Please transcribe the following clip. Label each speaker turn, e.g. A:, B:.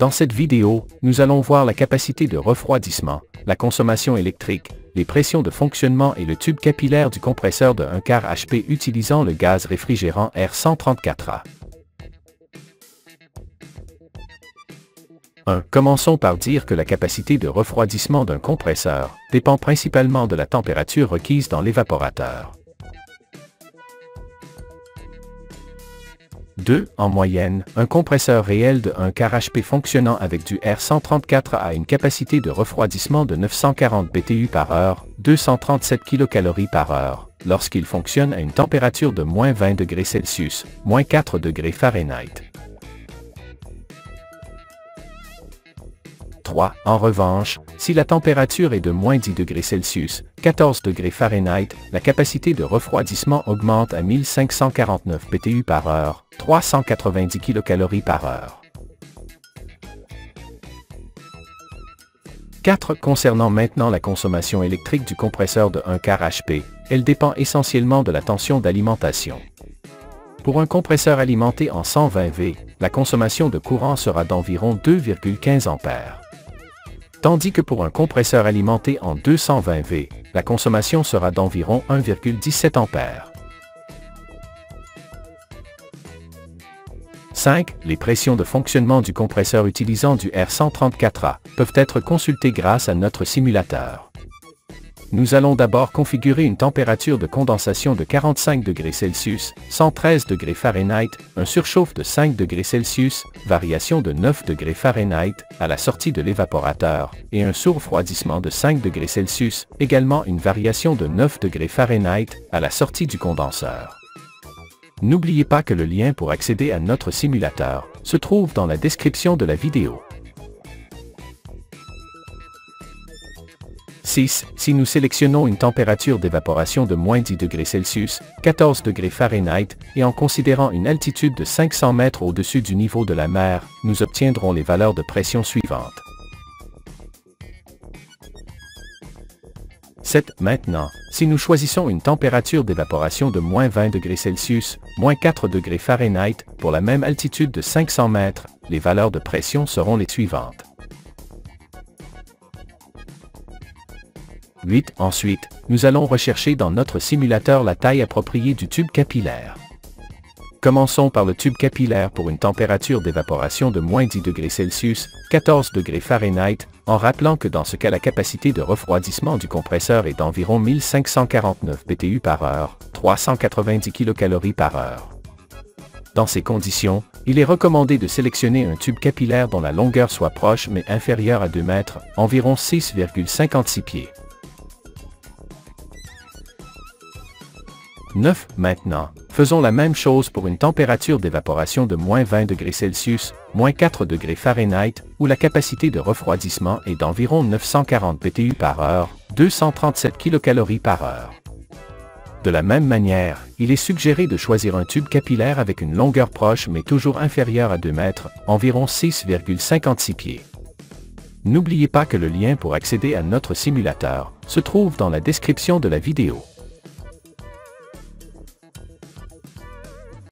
A: Dans cette vidéo, nous allons voir la capacité de refroidissement, la consommation électrique, les pressions de fonctionnement et le tube capillaire du compresseur de 1/4 HP utilisant le gaz réfrigérant R134A. 1. Commençons par dire que la capacité de refroidissement d'un compresseur dépend principalement de la température requise dans l'évaporateur. 2. En moyenne, un compresseur réel de 1/4 HP fonctionnant avec du R134 a une capacité de refroidissement de 940 BTU/h, 237 kcal/h, lorsqu'il fonctionne à une température de -20 degrés Celsius, -4 degrés Fahrenheit. 3. En revanche, si la température est de -10 degrés Celsius, 14 degrés Fahrenheit, la capacité de refroidissement augmente à 1549 BTU/h, 390 kcal/h. 4. Concernant maintenant la consommation électrique du compresseur de 1/4 HP, elle dépend essentiellement de la tension d'alimentation. Pour un compresseur alimenté en 120 V, la consommation de courant sera d'environ 2,15 A. Tandis que pour un compresseur alimenté en 220 V, la consommation sera d'environ 1,17 A. 5. Les pressions de fonctionnement du compresseur utilisant du R134A peuvent être consultées grâce à notre simulateur. Nous allons d'abord configurer une température de condensation de 45 degrés Celsius, 113 degrés Fahrenheit, un surchauffe de 5 degrés Celsius, variation de 9 degrés Fahrenheit, à la sortie de l'évaporateur, et un sous-refroidissement de 5 degrés Celsius, également une variation de 9 degrés Fahrenheit, à la sortie du condenseur. N'oubliez pas que le lien pour accéder à notre simulateur se trouve dans la description de la vidéo. 6. Si nous sélectionnons une température d'évaporation de -10 degrés Celsius, 14 degrés Fahrenheit, et en considérant une altitude de 500 mètres au-dessus du niveau de la mer, nous obtiendrons les valeurs de pression suivantes. 7. Maintenant, si nous choisissons une température d'évaporation de -20 degrés Celsius, -4 degrés Fahrenheit, pour la même altitude de 500 mètres, les valeurs de pression seront les suivantes. 8. Ensuite, nous allons rechercher dans notre simulateur la taille appropriée du tube capillaire. Commençons par le tube capillaire pour une température d'évaporation de -10 degrés Celsius, 14 degrés Fahrenheit, en rappelant que dans ce cas la capacité de refroidissement du compresseur est d'environ 1549 BTU/h, 390 kcal/h. Dans ces conditions, il est recommandé de sélectionner un tube capillaire dont la longueur soit proche mais inférieure à 2 mètres, environ 6,56 pieds. 9. Maintenant, faisons la même chose pour une température d'évaporation de -20 degrés Celsius, -4 degrés Fahrenheit, où la capacité de refroidissement est d'environ 940 BTU/h, 237 kcal/h. De la même manière, il est suggéré de choisir un tube capillaire avec une longueur proche mais toujours inférieure à 2 mètres, environ 6,56 pieds. N'oubliez pas que le lien pour accéder à notre simulateur se trouve dans la description de la vidéo.